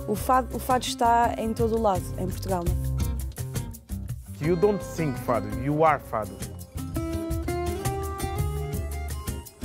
O fado está em todo o lado, em Portugal. You don't sing fado, you are fado.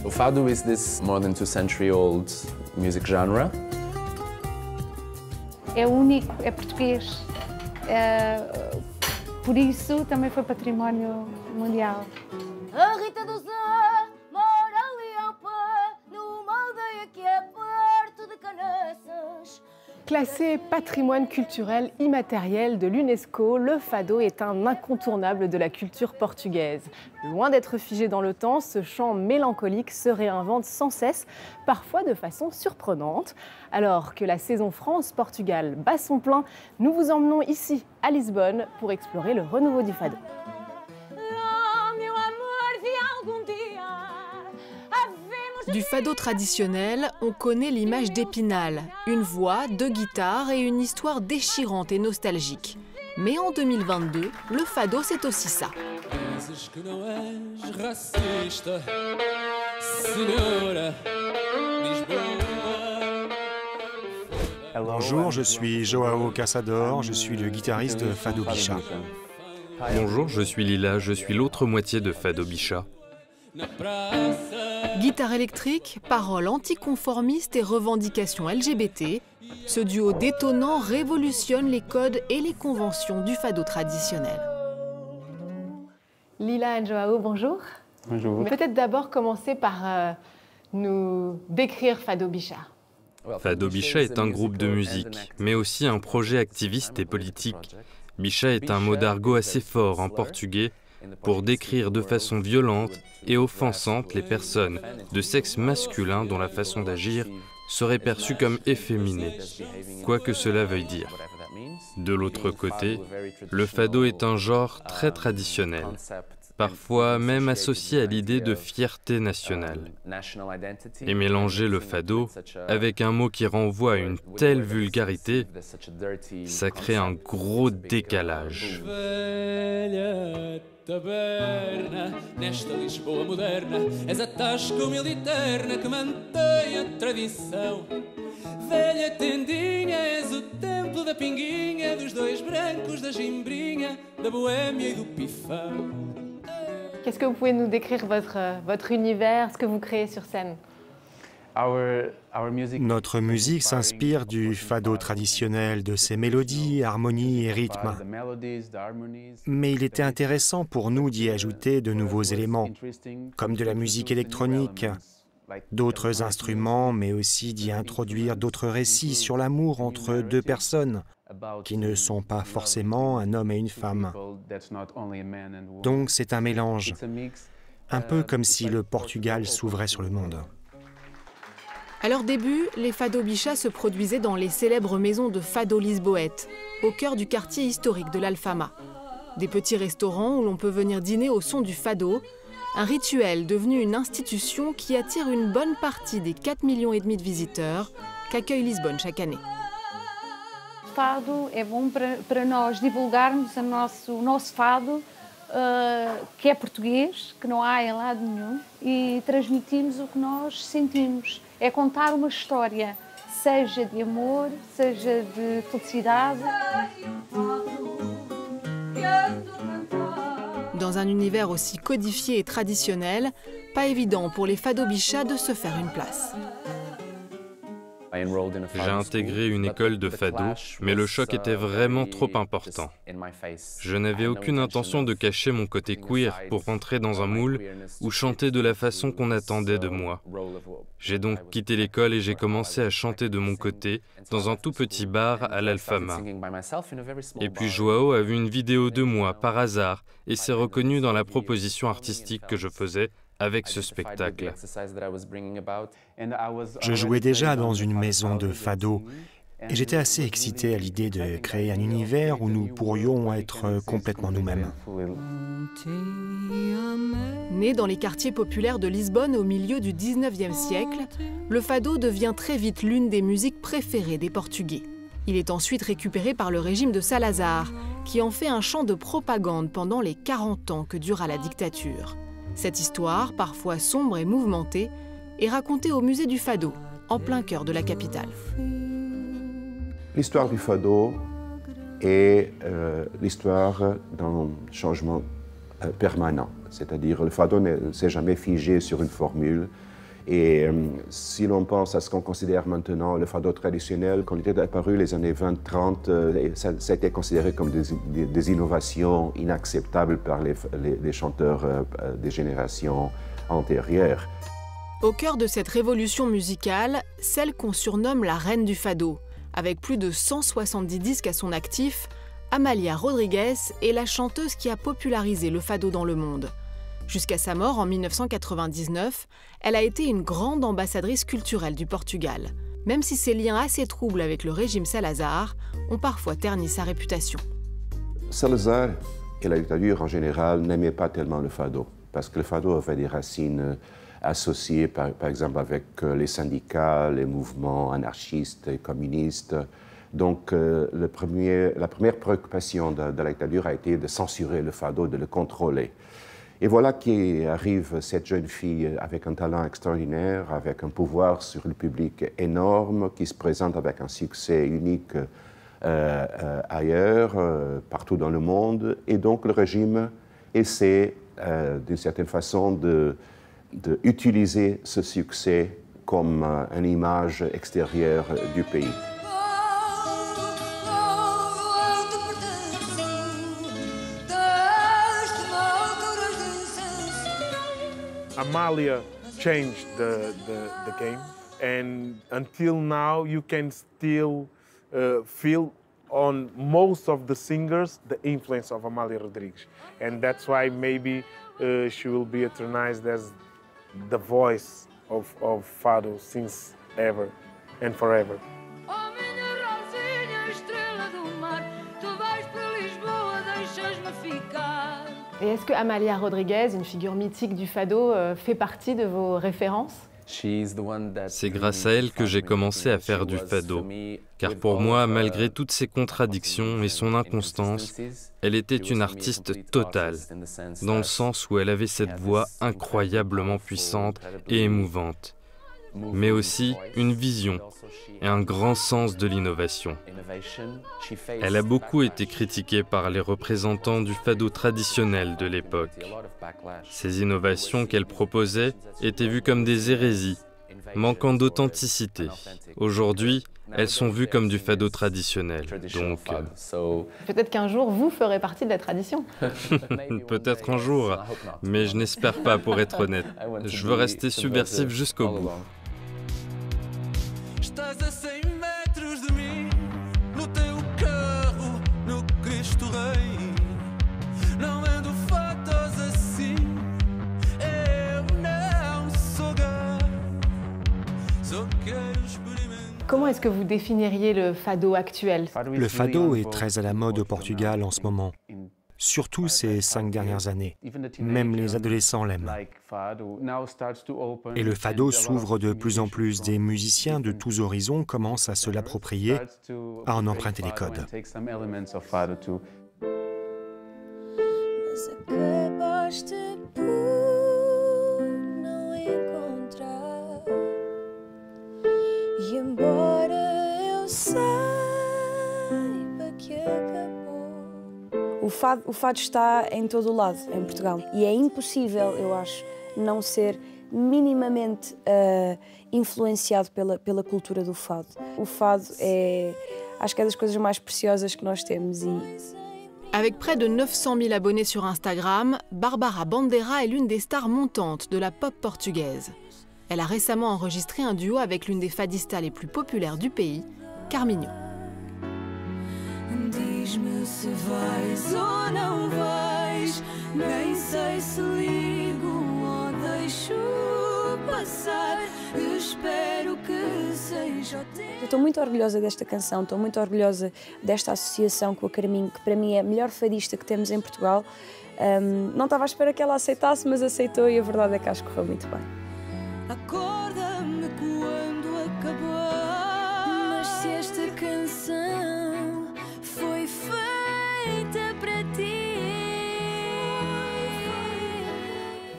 O fado is this more than 2-century-old music genre. É único, é português. Por isso também foi património mundial. A Rita do Zé mora ali ao pé, numa aldeia que é perto de Canaças. Classé patrimoine culturel immatériel de l'UNESCO, le fado est un incontournable de la culture portugaise. Loin d'être figé dans le temps, ce chant mélancolique se réinvente sans cesse, parfois de façon surprenante. Alors que la saison France-Portugal bat son plein, nous vous emmenons ici, à Lisbonne, pour explorer le renouveau du fado. Du fado traditionnel, on connaît l'image d'Épinal, une voix, deux guitares et une histoire déchirante et nostalgique. Mais en 2022, le fado, c'est aussi ça. Bonjour, je suis Joao Caçador, je suis le guitariste de Fado Bicha. Bonjour, je suis Lila, je suis l'autre moitié de Fado Bicha. Guitare électrique, paroles anticonformistes et revendications LGBT, ce duo détonnant révolutionne les codes et les conventions du fado traditionnel. Lila et Joao, bonjour. Bonjour. Peut-être d'abord commencer par nous décrire Fado Bicha. Fado Bicha est un groupe de musique, mais aussi un projet activiste et politique. Bicha est un mot d'argot assez fort en portugais pour décrire de façon violente et offensante les personnes de sexe masculin dont la façon d'agir serait perçue comme efféminée, quoi que cela veuille dire. De l'autre côté, le fado est un genre très traditionnel, parfois même associé à l'idée de fierté nationale. Et mélanger le fado avec un mot qui renvoie à une telle vulgarité, ça crée un gros décalage. Taberna, nesta Lisboa moderna, és a tasca humilde e terna que mantém a tradição. Velha tendinha, és o templo da pinguinha, dos dois brancos, da gimbrinha, da boêmia e do pifão. Qu'est-ce que vous pouvez nous décrire votre univers, ce que vous créez sur scène? Notre musique s'inspire du fado traditionnel, de ses mélodies, harmonies et rythmes. Mais il était intéressant pour nous d'y ajouter de nouveaux éléments, comme de la musique électronique, d'autres instruments, mais aussi d'y introduire d'autres récits sur l'amour entre deux personnes, qui ne sont pas forcément un homme et une femme. Donc c'est un mélange, un peu comme si le Portugal s'ouvrait sur le monde. À leur début, les Fado Bicha se produisaient dans les célèbres maisons de Fado Lisboète, au cœur du quartier historique de l'Alfama. Des petits restaurants où l'on peut venir dîner au son du fado, un rituel devenu une institution qui attire une bonne partie des 4,5 millions de visiteurs qu'accueille Lisbonne chaque année. Fado é bom para nós divulgarmos o nosso fado, que é português, que não há em lado nenhum, e transmitirmos o que nós sentimos. É contar uma história, seja de amor, seja de felicidade. Dans un univers aussi codifié et traditionnel, pas évident pour les Fado Bicha de se faire une place. J'ai intégré une école de fado, mais le choc était vraiment trop important. Je n'avais aucune intention de cacher mon côté queer pour rentrer dans un moule ou chanter de la façon qu'on attendait de moi. J'ai donc quitté l'école et j'ai commencé à chanter de mon côté dans un tout petit bar à l'Alfama. Et puis Joao a vu une vidéo de moi par hasard et s'est reconnu dans la proposition artistique que je faisais avec ce spectacle. Je jouais déjà dans une maison de fado Et j'étais assez excité à l'idée de créer un univers où nous pourrions être complètement nous-mêmes. Né dans les quartiers populaires de Lisbonne au milieu du 19e siècle, le fado devient très vite l'une des musiques préférées des Portugais. Il est ensuite récupéré par le régime de Salazar, qui en fait un chant de propagande pendant les 40 ans que dura la dictature. Cette histoire, parfois sombre et mouvementée, est racontée au musée du fado, en plein cœur de la capitale. L'histoire du fado est l'histoire d'un changement permanent. C'est-à-dire le fado ne s'est jamais figé sur une formule. Et si l'on pense à ce qu'on considère maintenant le fado traditionnel, quand il était apparu les années 20-30, ça a été considéré comme des innovations inacceptables par les chanteurs des générations antérieures. Au cœur de cette révolution musicale, celle qu'on surnomme la reine du fado. Avec plus de 170 disques à son actif, Amália Rodrigues est la chanteuse qui a popularisé le fado dans le monde. Jusqu'à sa mort en 1999, elle a été une grande ambassadrice culturelle du Portugal, même si ses liens assez troubles avec le régime Salazar ont parfois terni sa réputation. Salazar et la dictature en général n'aimaient pas tellement le fado, parce que le fado avait des racines associées par exemple avec les syndicats, les mouvements anarchistes et communistes. Donc la première préoccupation de la dictature a été de censurer le fado, de le contrôler. Et voilà qu'arrive cette jeune fille avec un talent extraordinaire, avec un pouvoir sur le public énorme, qui se présente avec un succès unique ailleurs, partout dans le monde. Et donc le régime essaie d'une certaine façon d'utiliser ce succès comme une image extérieure du pays. Amália changed the game, and until now you can still feel on most of the singers the influence of Amália Rodrigues, and that's why maybe she will be eternized as the voice of fado since ever and forever. Et est-ce que Amália Rodrigues, une figure mythique du fado, fait partie de vos références ? C'est grâce à elle que j'ai commencé à faire du fado, car pour moi, malgré toutes ses contradictions et son inconstance, elle était une artiste totale, dans le sens où elle avait cette voix incroyablement puissante et émouvante, mais aussi une vision et un grand sens de l'innovation. Elle a beaucoup été critiquée par les représentants du fado traditionnel de l'époque. Ces innovations qu'elle proposait étaient vues comme des hérésies, manquant d'authenticité. Aujourd'hui, elles sont vues comme du fado traditionnel, donc... Peut-être qu'un jour, vous ferez partie de la tradition. Peut-être un jour, mais je n'espère pas, pour être honnête. Je veux rester subversif jusqu'au bout. Comment est-ce que vous définiriez le fado actuel ? Le fado est très à la mode au Portugal en ce moment, surtout ces 5 dernières années. Même les adolescents l'aiment. Et le fado s'ouvre de plus en plus. Des musiciens de tous horizons commencent à se l'approprier, à en emprunter les codes. O fado está em todo o lado, em Portugal. E é impossível, eu acho, não ser minimamente influenciado pela cultura do fado. O fado acho que é das coisas mais preciosas que nós temos. Avec près de 900 000 abonnés sur Instagram, Bárbara Bandeira est l'une des stars montantes de la pop portugaise. Elle a récemment enregistré un duo avec l'une des fadistas les plus populaires du pays, Carminho. Diz-me se vais ou não vais, nem sei se ligo ou deixo passar. Espero que seja Eu estou muito orgulhosa desta canção, estou muito orgulhosa desta associação com a Carminho, que para mim é a melhor fadista que temos em Portugal. Não estava à espera que ela aceitasse, mas aceitou e a verdade é que acho que correu muito bem. Acorda-me quando acabar. Mas se esta canção foi feita para ti.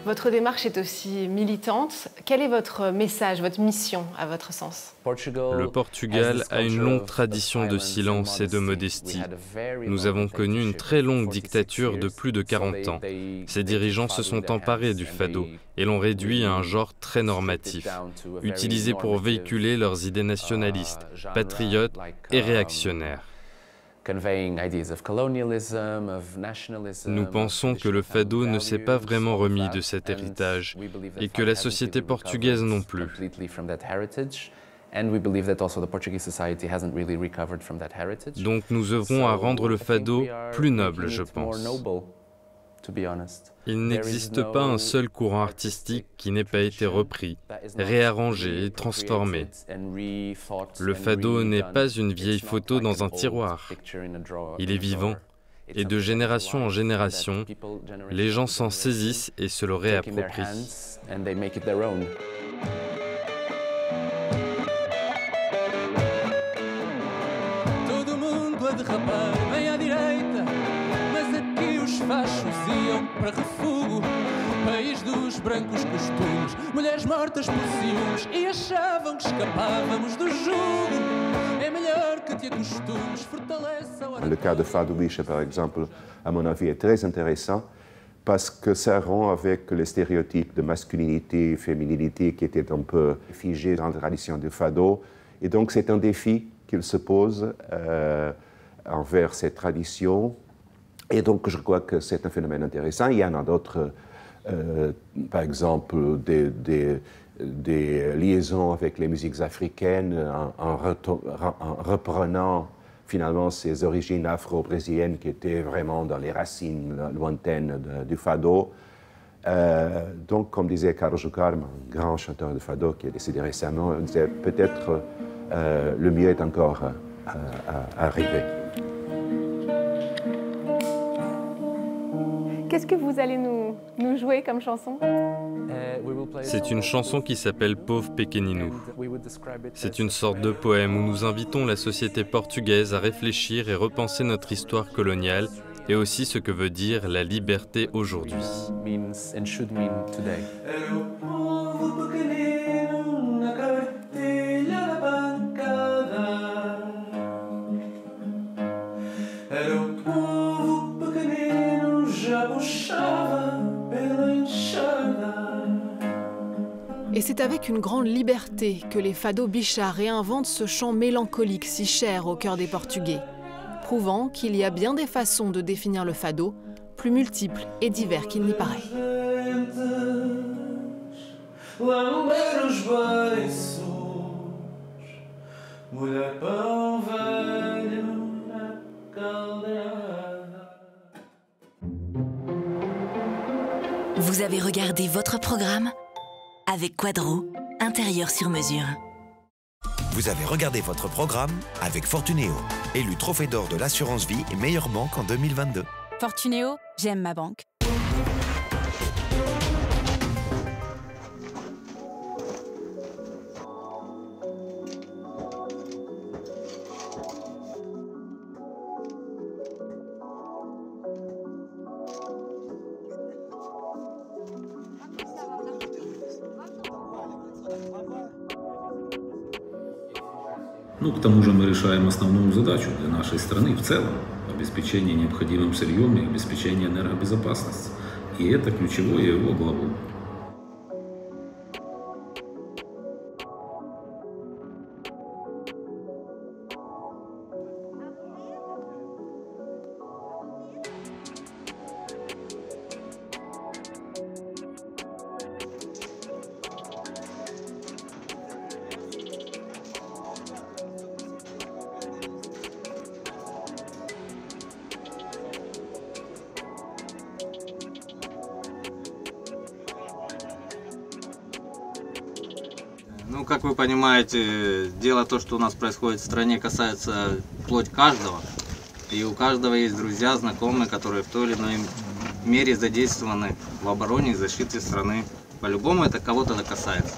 Votre démarche est aussi militante. Quel est votre message, votre mission, à votre sens? Le Portugal a une longue tradition de silence et de modestie. Nous avons connu une très longue dictature de plus de 40 ans. Ses dirigeants se sont emparés du fado et l'ont réduit à un genre très normatif, utilisé pour véhiculer leurs idées nationalistes, patriotes et réactionnaires. Nous pensons que le fado ne s'est pas vraiment remis de cet héritage et que la société portugaise non plus. Donc nous œuvrons à rendre le fado plus noble, je pense. Il n'existe pas un seul courant artistique qui n'ait pas été repris, réarrangé et transformé. Le fado n'est pas une vieille photo dans un tiroir. Il est vivant, et de génération en génération, les gens s'en saisissent et se le réapproprient. Fachos iam para refugo, país dos brancos costumes, mulheres mortas por ciúmes e achavam que escapávamos do jugo. É melhor que te acostumes, fortalece a hora. Le cas de Fado Bicha, par exemple, à mon avis, est très intéressant parce que ça rompt avec les stéréotypes de masculinité et fémininité qui étaient un peu figés dans la tradition du Fado. Et donc c'est un défi qu'il se pose envers cette tradition. Et donc, je crois que c'est un phénomène intéressant. Il y en a d'autres, par exemple, des liaisons avec les musiques africaines en reprenant finalement ces origines afro-brésiliennes qui étaient vraiment dans les racines lointaines du fado. Donc, comme disait Carlos Jucarme, un grand chanteur de fado qui est décédé récemment, il disait peut-être le mieux est encore à arriver. Qu'est-ce que vous allez nous jouer comme chanson? C'est une chanson qui s'appelle Povo Pequenino. C'est une sorte de poème où nous invitons la société portugaise à réfléchir et repenser notre histoire coloniale et aussi ce que veut dire la liberté aujourd'hui. Et c'est avec une grande liberté que les Fado Bicha réinventent ce chant mélancolique si cher au cœur des Portugais, prouvant qu'il y a bien des façons de définir le fado, plus multiples et divers qu'il n'y paraît. Vous avez regardé votre programme avec Quadro, intérieur sur mesure. Vous avez regardé votre programme avec Fortunéo, élu trophée d'or de l'assurance vie et meilleure banque en 2022. Fortunéo, j'aime ma banque. Ну, к тому же мы решаем основную задачу для нашей страны в целом – обеспечение необходимым сырьем и обеспечение энергобезопасности. И это ключевое его главу. Ну, как вы понимаете, дело то, что у нас происходит в стране, касается вплоть каждого. И у каждого есть друзья, знакомые, которые в той или иной мере задействованы в обороне и защите страны. По-любому это кого-то касается.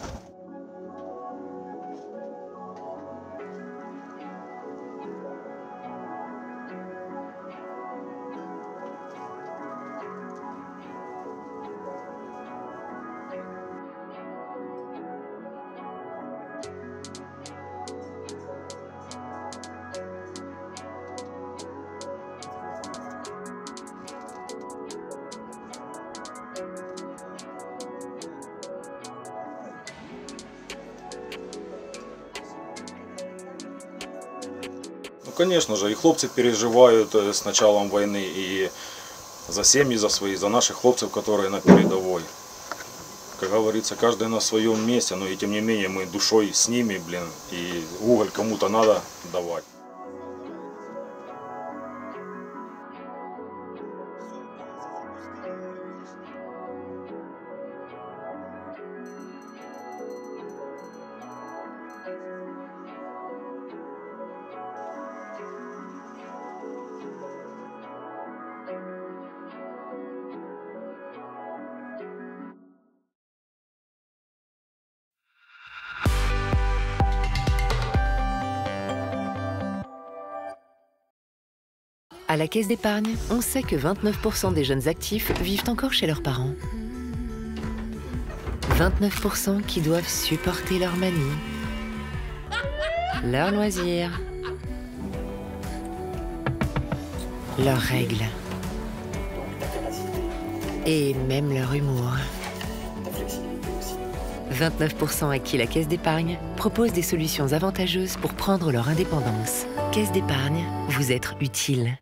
Ну, конечно же, и хлопцы переживают с началом войны, и за семьи, за свои, за наших хлопцев, которые на передовой. Как говорится, каждый на своем месте, но и тем не менее мы душой с ними, блин, и уголь кому-то надо давать. À la Caisse d'épargne, on sait que 29% des jeunes actifs vivent encore chez leurs parents. 29% qui doivent supporter leurs manies, leurs loisirs, leurs règles et même leur humour. 29% à qui la Caisse d'épargne propose des solutions avantageuses pour prendre leur indépendance. Caisse d'épargne, vous être utile.